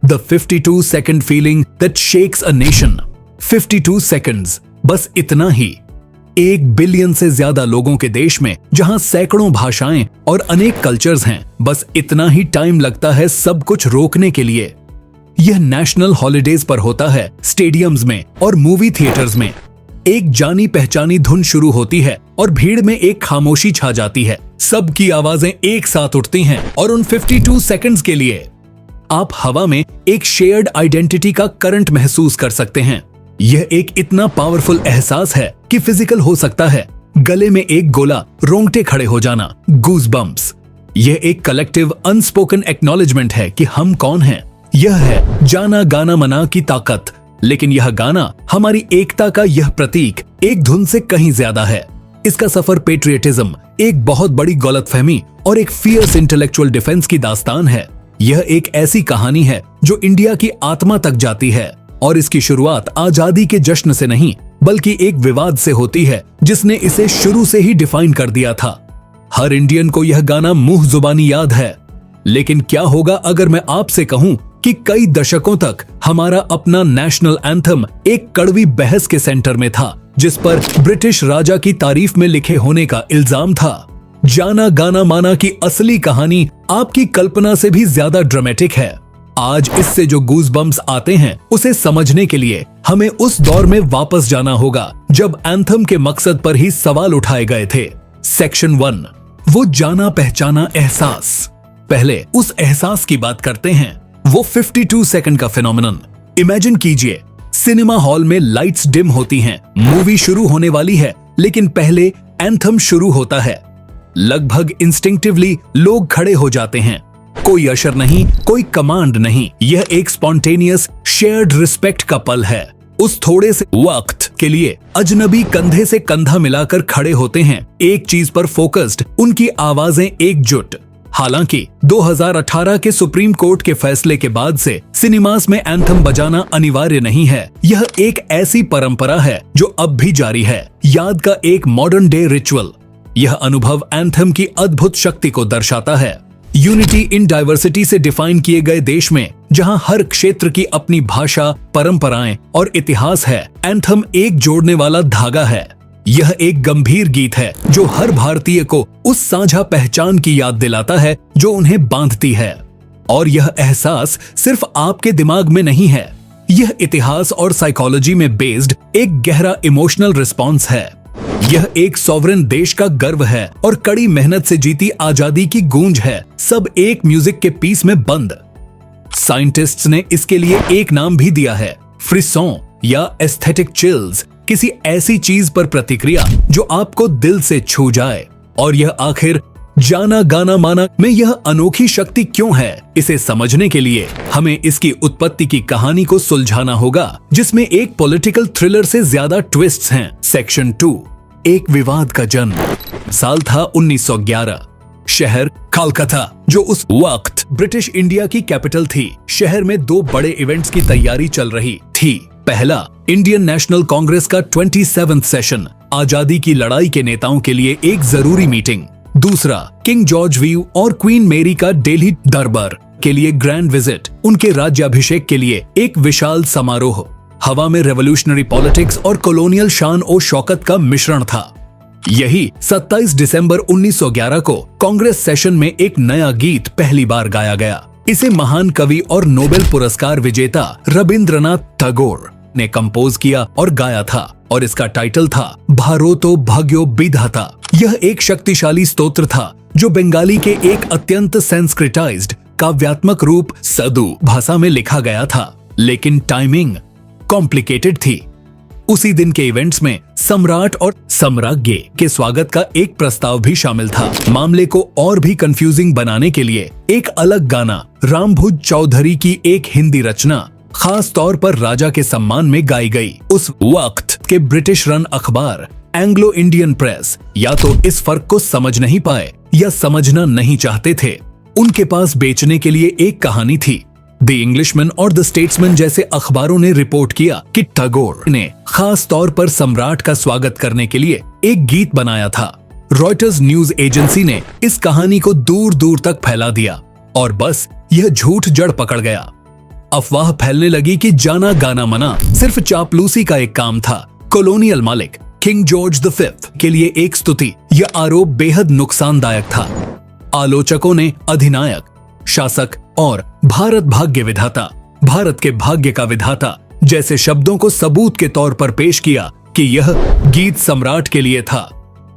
The 52 second feeling that shakes a nation. 52 seconds, बस इतना ही। 1 billion से ज्यादा लोगों के देश में, जहां सैकड़ों भाषाएं और अनेक कल्चर्स हैं, बस इतना ही टाइम लगता है सब कुछ रोकने के लिए। यह नेशनल हॉलिडेज पर होता है, स्टेडियम्स में और मूवी थिएटर्स में। एक जानी पहचानी धुन शुरू होती है और भीड़ में एक खामोशी छा जाती है। सबकी आवाजें एक साथ उठती हैं और उन 52 सेकंड्स के लिए आप हवा में एक शेयर्ड आइडेंटिटी का करंट महसूस कर सकते हैं। यह एक इतना पावरफुल एहसास है कि फिजिकल हो सकता है। गले में एक गोला, रोंगटे खड़े हो जाना, गूज बम्प्स। यह एक कलेक्टिव अनस्पोकन एक्नॉलेजमेंट है कि हम कौन हैं। यह है जाना गाना मना की ताकत। लेकिन यह गाना हमारी एकता का यह प्रतीक एक धुन से कहीं ज्यादा है। इसका सफर पेट्रियटिज्म, एक बहुत बड़ी गलतफहमी और एक फियर्स इंटेलेक्चुअल डिफेंस की दास्तान है। यह एक ऐसी कहानी है जो इंडिया की आत्मा तक जाती है और इसकी शुरुआत आजादी के जश्न से नहीं, बल्कि एक विवाद से होती है जिसने इसे शुरू से ही डिफाइन कर दिया था। हर इंडियन को यह गाना मुंह जुबानी याद है। लेकिन क्या होगा अगर मैं आपसे कहूं कि कई दशकों तक हमारा अपना नेशनल एंथम एक कड़वी बहस के सेंटर में था, जिस पर ब्रिटिश राजा की तारीफ में लिखे होने का इल्जाम था। जाना गाना माना की असली कहानी आपकी कल्पना से भी ज्यादा ड्रामेटिक है। आज इससे जो गूज बम्प्स आते हैं, उसे समझने के लिए हमें उस दौर में वापस जाना होगा जब एंथम के मकसद पर ही सवाल उठाए गए थे। सेक्शन 1, वो जाना पहचाना एहसास। पहले उस एहसास की बात करते हैं, वो 52 सेकंड का फिनोमिनन। इमेजिन कीजिए, सिनेमा हॉल में लाइट्स डिम होती हैं, मूवी शुरू होने वाली है, लेकिन पहले एंथम शुरू होता है। लगभग इंस्टिंक्टिवली लोग खड़े हो जाते हैं। कोई अशर नहीं, कोई कमांड नहीं। यह एक स्पॉन्टेनियस शेयर्ड रिस्पेक्ट का पल है। उस थोड़े से वक्त के लिए अजनबी कंधे से कंधा मिलाकर खड़े होते हैं, एक चीज पर फोकस्ड, उनकी आवाजें एकजुट। हालांकि 2018 के सुप्रीम कोर्ट के फैसले के बाद से सिनेमास में एंथम बजाना अनिवार्य नहीं है। यह एक ऐसी परंपरा है जो अब भी जारी है, याद का एक मॉडर्न डे रिचुअल। यह अनुभव एंथम की अद्भुत शक्ति को दर्शाता है। यूनिटी इन डाइवर्सिटी से डिफाइन किए गए देश में, जहां हर क्षेत्र की अपनी भाषा, परंपराएं और इतिहास है, एंथम एक जोड़ने वाला धागा है। यह एक गंभीर गीत है जो हर भारतीय को उस साझा पहचान की याद दिलाता है जो उन्हें बांधती है। और यह एहसास सिर्फ आपके दिमाग में नहीं है, यह इतिहास और साइकोलॉजी में बेस्ड एक गहरा इमोशनल रिस्पॉन्स है। यह एक सॉवरेन देश का गर्व है और कड़ी मेहनत से जीती आजादी की गूंज है, सब एक म्यूजिक के पीस में बंद। साइंटिस्ट्स ने इसके लिए एक नाम भी दिया है, फ्रिसॉन या एस्थेटिक चिल्स, किसी ऐसी चीज पर प्रतिक्रिया जो आपको दिल से छू जाए। और यह आखिर जाना गाना माना में यह अनोखी शक्ति क्यों है, इसे समझने के लिए हमें इसकी उत्पत्ति की कहानी को सुलझाना होगा, जिसमें एक पॉलिटिकल थ्रिलर से ज्यादा ट्विस्ट्स हैं। सेक्शन 2, एक विवाद का जन्म। साल था 1911। शहर कोलकाता, जो उस वक्त ब्रिटिश इंडिया की कैपिटल थी। शहर में 2 बड़े इवेंट्स की तैयारी चल रही थी। पहला, इंडियन नेशनल कांग्रेस का 27वां सेशन, आजादी की लड़ाई के नेताओं के लिए एक जरूरी मीटिंग। दूसरा, किंग जॉर्ज व्यू और क्वीन मेरी का दिल्ली दरबार के लिए ग्रैंड विजिट, उनके राज्याभिषेक के लिए एक विशाल समारोह। हवा में रेवोल्यूशनरी पॉलिटिक्स और कॉलोनियल शान और शौकत का मिश्रण था। यही 27 दिसंबर 1911 को कांग्रेस सेशन में एक नया गीत पहली बार गाया गया। इसे महान कवि और नोबेल पुरस्कार विजेता रविंद्रनाथ टैगोर ने कंपोज किया और गाया था, और इसका टाइटल था भारोतो भाग्यो विधाता। यह एक शक्तिशाली स्तोत्र था जो बंगाली के एक अत्यंत संस्कृताइज्ड काव्यात्मक रूप सदु भाषा में लिखा गया था, लेकिन टाइमिंग कॉम्प्लिकेटेड थी। उसी दिन के इवेंट्स में सम्राट और सम्राज्ञी के स्वागत का एक प्रस्ताव भी शामिल था। मामले को और भी कंफ्यूजिंग बनाने के लिए एक अलग गाना, रामभुज चौधरी की एक हिंदी रचना, खास तौर पर राजा के सम्मान में गाई गई। उस वक्त के ब्रिटिश रन अखबार एंग्लो इंडियन प्रेस या तो इस फर्क को समझ नहीं पाए या समझना नहीं चाहते थे। उनके पास बेचने के लिए एक कहानी थी। द इंग्लिशमैन और द स्टेट्समैन जैसे अखबारों ने रिपोर्ट किया कि टैगोर ने खास तौर पर सम्राट का स्वागत करने के लिए एक गीत बनाया था। रॉयटर्स न्यूज एजेंसी ने इस कहानी को दूर दूर तक फैला दिया और बस यह झूठ जड़ पकड़ गया। अफवाह फैलने लगी कि जाना गाना मना सिर्फ चापलूसी का एक काम था। कॉलोनियल मालिक किंग जॉर्ज द फिफ्थ के लिए एक स्तुति, यह आरोप बेहद नुकसानदायक था। आलोचकों ने अधिनायक, शासक और भारत भाग्य विधाता, भारत के भाग्य का विधाता जैसे शब्दों को सबूत के तौर पर पेश किया कि यह गीत सम्राट के लिए था।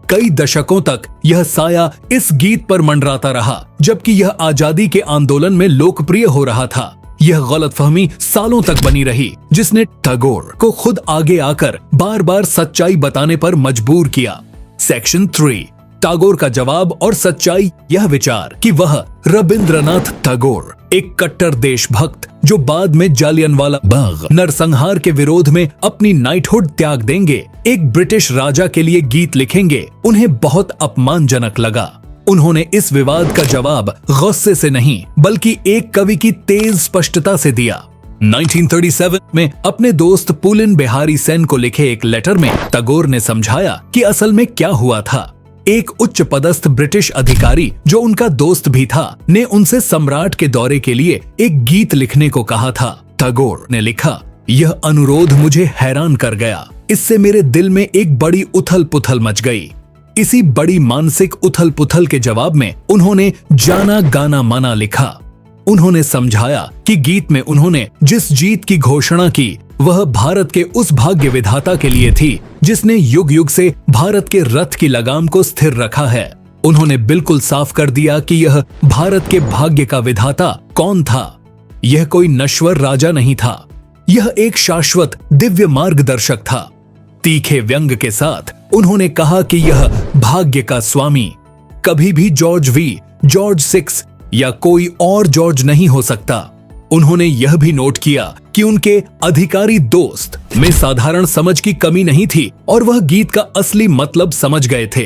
कई दशकों तक यह साया इस गीत पर मंडराता रहा, जबकि यह आजादी के आंदोलन में लोकप्रिय हो रहा था। यह गलतफहमी सालों तक बनी रही, जिसने टैगोर को खुद आगे आकर बार बार सच्चाई बताने पर मजबूर किया। सेक्शन 3, टैगोर का जवाब और सच्चाई। यह विचार कि वह रविंद्रनाथ टैगोर, एक कट्टर देशभक्त जो बाद में जालियनवाला बाग नरसंहार के विरोध में अपनी नाइटहुड त्याग देंगे, एक ब्रिटिश राजा के लिए गीत लिखेंगे, उन्हें बहुत अपमानजनक लगा। उन्होंने इस विवाद का जवाब गुस्से से नहीं बल्कि एक कवि की तेज स्पष्टता से दिया। 1937 में अपने दोस्त पुलिन बिहारी सेन को लिखे एक लेटर में टैगोर ने समझाया कि असल में क्या हुआ था। एक उच्च पदस्थ ब्रिटिश अधिकारी जो उनका दोस्त भी था ने उनसे सम्राट के दौरे के लिए एक गीत लिखने को कहा था। टैगोर ने लिखा, यह अनुरोध मुझे हैरान कर गया। इससे मेरे दिल में एक बड़ी उथल पुथल मच गई। इसी बड़ी मानसिक उथल पुथल के जवाब में उन्होंने जाना गाना मना लिखा। उन्होंने समझाया कि गीत में उन्होंने जिस जीत की घोषणा की वह भारत के उस भाग्य विधाता के लिए थी जिसने युग युग से भारत के रथ की लगाम को स्थिर रखा है। उन्होंने बिल्कुल साफ कर दिया कि यह भारत के भाग्य का विधाता कौन था। यह कोई नश्वर राजा नहीं था, यह एक शाश्वत दिव्य मार्गदर्शक था। तीखे व्यंग के साथ उन्होंने कहा कि यह भाग्य का स्वामी कभी भी जॉर्ज 6 या कोई और जॉर्ज नहीं हो सकता। उन्होंने यह भी नोट किया कि उनके अधिकारी दोस्त में साधारण समझ की कमी नहीं थी और वह गीत का असली मतलब समझ गए थे।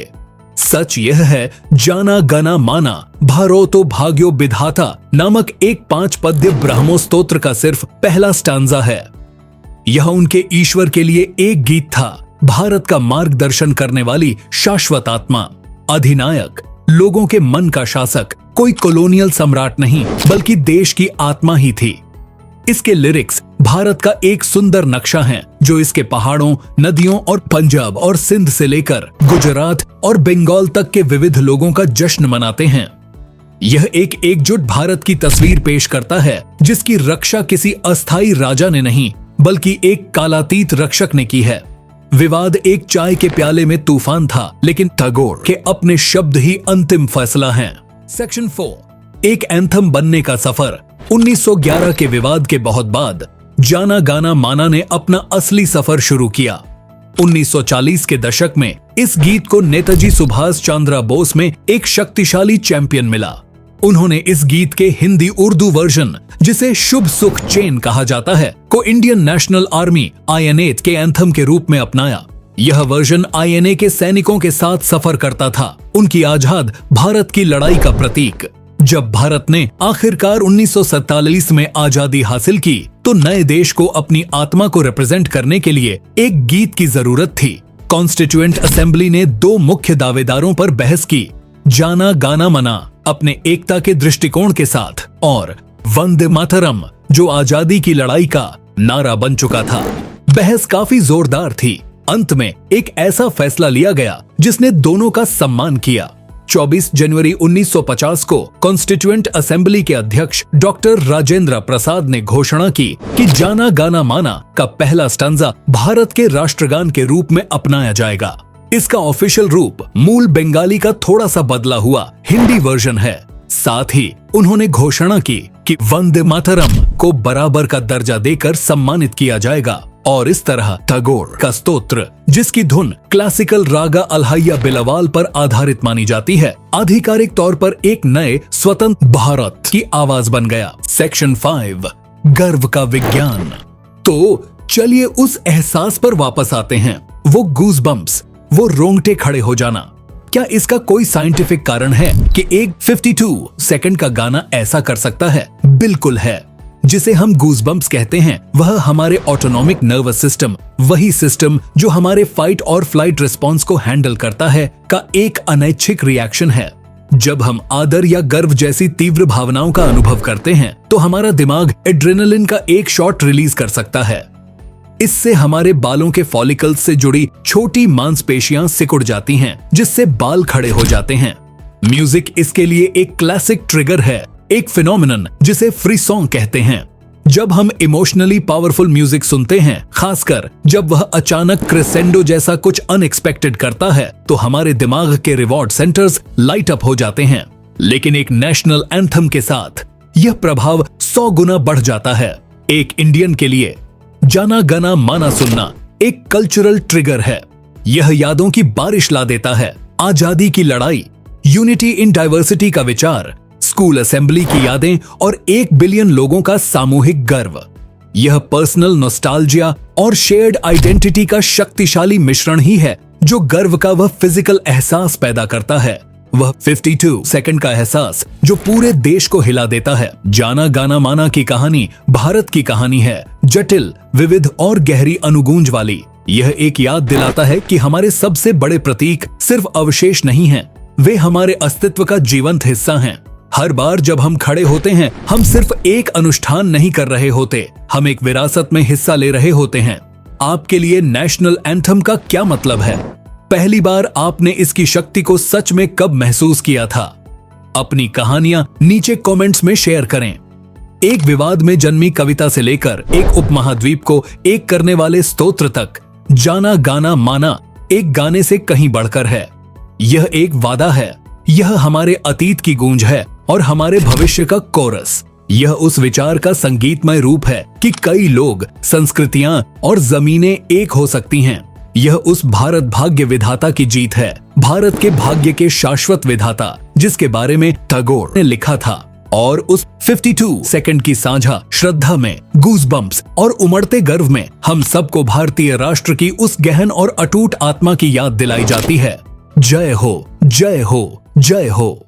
सच यह है, जाना गाना माना भारोतो भाग्यो विधाता नामक एक 5 पद्य ब्राह्मो स्तोत्र का सिर्फ पहला स्टांजा है। यह उनके ईश्वर के लिए एक गीत था, भारत का मार्गदर्शन करने वाली शाश्वत आत्मा, अधिनायक, लोगों के मन का शासक, कोई कॉलोनियल सम्राट नहीं बल्कि देश की आत्मा ही थी। इसके लिरिक्स भारत का एक सुंदर नक्शा हैं, जो इसके पहाड़ों, नदियों और पंजाब और सिंध से लेकर गुजरात और बंगाल तक के विविध लोगों का जश्न मनाते हैं। यह एक एकजुट भारत की तस्वीर पेश करता है, जिसकी रक्षा किसी अस्थायी राजा ने नहीं बल्कि एक कालातीत रक्षक ने की है। विवाद एक चाय के प्याले में तूफान था, लेकिन टैगोर के अपने शब्द ही अंतिम फैसला हैं। सेक्शन 4, एक एंथम बनने का सफर। 1911 के विवाद के बहुत बाद जाना गाना माना ने अपना असली सफर शुरू किया। 1940 के दशक में इस गीत को नेताजी सुभाष चंद्र बोस में एक शक्तिशाली चैंपियन मिला। उन्होंने इस गीत के हिंदी उर्दू वर्जन, जिसे शुभ सुख चैन कहा जाता है, को इंडियन नेशनल आर्मी INA के एंथम के रूप में अपनाया। यह वर्जन INA के सैनिकों के साथ सफर करता था, उनकी आजाद भारत की लड़ाई का प्रतीक। जब भारत ने आखिरकार 1947 में आजादी हासिल की, तो नए देश को अपनी आत्मा को रिप्रेजेंट करने के लिए एक गीत की जरूरत थी। कॉन्स्टिट्यूएंट असेंबली ने 2 मुख्य दावेदारों पर बहस की, जाना गाना मना अपने एकता के दृष्टिकोण के साथ और वंदे मातरम जो आजादी की लड़ाई का नारा बन चुका था। बहस काफी जोरदार थी। अंत में एक ऐसा फैसला लिया गया जिसने दोनों का सम्मान किया। 24 जनवरी 1950 को कॉन्स्टिट्यूएंट असेंबली के अध्यक्ष डॉक्टर राजेंद्र प्रसाद ने घोषणा की कि जाना गाना माना का पहला स्टैंजा भारत के राष्ट्रगान के रूप में अपनाया जाएगा। इसका ऑफिशियल रूप मूल बंगाली का थोड़ा सा बदला हुआ हिंदी वर्जन है। साथ ही उन्होंने घोषणा की कि वंदे मातरम को बराबर का दर्जा देकर सम्मानित किया जाएगा और इस तरह टैगोर का स्तोत्र, जिसकी धुन क्लासिकल रागा अलहैया बिलवाल पर आधारित मानी जाती है, आधिकारिक तौर पर एक नए स्वतंत्र भारत की आवाज बन गया। सेक्शन 5, गर्व का विज्ञान। तो चलिए उस एहसास पर वापस आते हैं, वो गूज़बम्प्स, वो रोंगटे खड़े हो जाना। क्या इसका कोई साइंटिफिक कारण है कि एक 52 सेकंड का गाना ऐसा कर सकता है? बिल्कुल है। जिसे हम गूज़बम्प्स कहते हैं, वह हमारे ऑटोनॉमिक नर्वस सिस्टम, वही सिस्टम जो हमारे फाइट और फ्लाइट रिस्पॉन्स को हैंडल करता है, का एक अनैच्छिक रिएक्शन है। जब हम आदर या गर्व जैसी तीव्र भावनाओं का अनुभव करते हैं तो हमारा दिमाग एड्रेनलिन का एक शॉट रिलीज कर सकता है। इससे हमारे बालों के फॉलिकल्स से जुड़ी छोटी मांसपेशियां सिकुड़ जाती हैं, जिससे बाल खड़े हो जाते हैं। म्यूजिक इसके लिए एक क्लासिक ट्रिगर है, एक फिनोमिनन जिसे फ्रीसॉन्ग कहते हैं। जब हम इमोशनली पावरफुल म्यूजिक सुनते हैं, खासकर जब वह अचानक क्रेसेंडो जैसा कुछ अनएक्सपेक्टेड करता है, तो हमारे दिमाग के रिवॉर्ड सेंटर्स लाइट अप हो जाते हैं। लेकिन एक नेशनल एंथम के साथ यह प्रभाव 100 गुना बढ़ जाता है। एक इंडियन के लिए जाना गाना माना सुनना एक कल्चरल ट्रिगर है। यह यादों की बारिश ला देता है, आजादी की लड़ाई, यूनिटी इन डाइवर्सिटी का विचार, स्कूल असेंबली की यादें और 1 बिलियन लोगों का सामूहिक गर्व। यह पर्सनल नॉस्टैल्जिया और शेयर्ड आइडेंटिटी का शक्तिशाली मिश्रण ही है जो गर्व का वह फिजिकल एहसास पैदा करता है, वह 52 सेकंड का एहसास जो पूरे देश को हिला देता है। जाना गाना माना की कहानी भारत की कहानी है, जटिल, विविध और गहरी अनुगूंज वाली। यह एक याद दिलाता है कि हमारे सबसे बड़े प्रतीक सिर्फ अवशेष नहीं हैं, वे हमारे अस्तित्व का जीवंत हिस्सा हैं। हर बार जब हम खड़े होते हैं, हम सिर्फ एक अनुष्ठान नहीं कर रहे होते, हम एक विरासत में हिस्सा ले रहे होते हैं। आपके लिए नेशनल एंथम का क्या मतलब है? पहली बार आपने इसकी शक्ति को सच में कब महसूस किया था? अपनी कहानियां नीचे कमेंट्स में शेयर करें। एक विवाद में जन्मी कविता से लेकर एक उपमहाद्वीप को एक करने वाले स्तोत्र तक, जाना गाना माना एक गाने से कहीं बढ़कर है। यह एक वादा है, यह हमारे अतीत की गूंज है और हमारे भविष्य का कोरस। यह उस विचार का संगीतमय रूप है कि कई लोग, संस्कृतियां और जमीनें एक हो सकती हैं। यह उस भारत भाग्य विधाता की जीत है, भारत के भाग्य के शाश्वत विधाता जिसके बारे में टैगोर ने लिखा था। और उस 52 सेकंड की साझा श्रद्धा में, गूज़बम्प्स और उमड़ते गर्व में हम सबको भारतीय राष्ट्र की उस गहन और अटूट आत्मा की याद दिलाई जाती है। जय हो, जय हो, जय हो।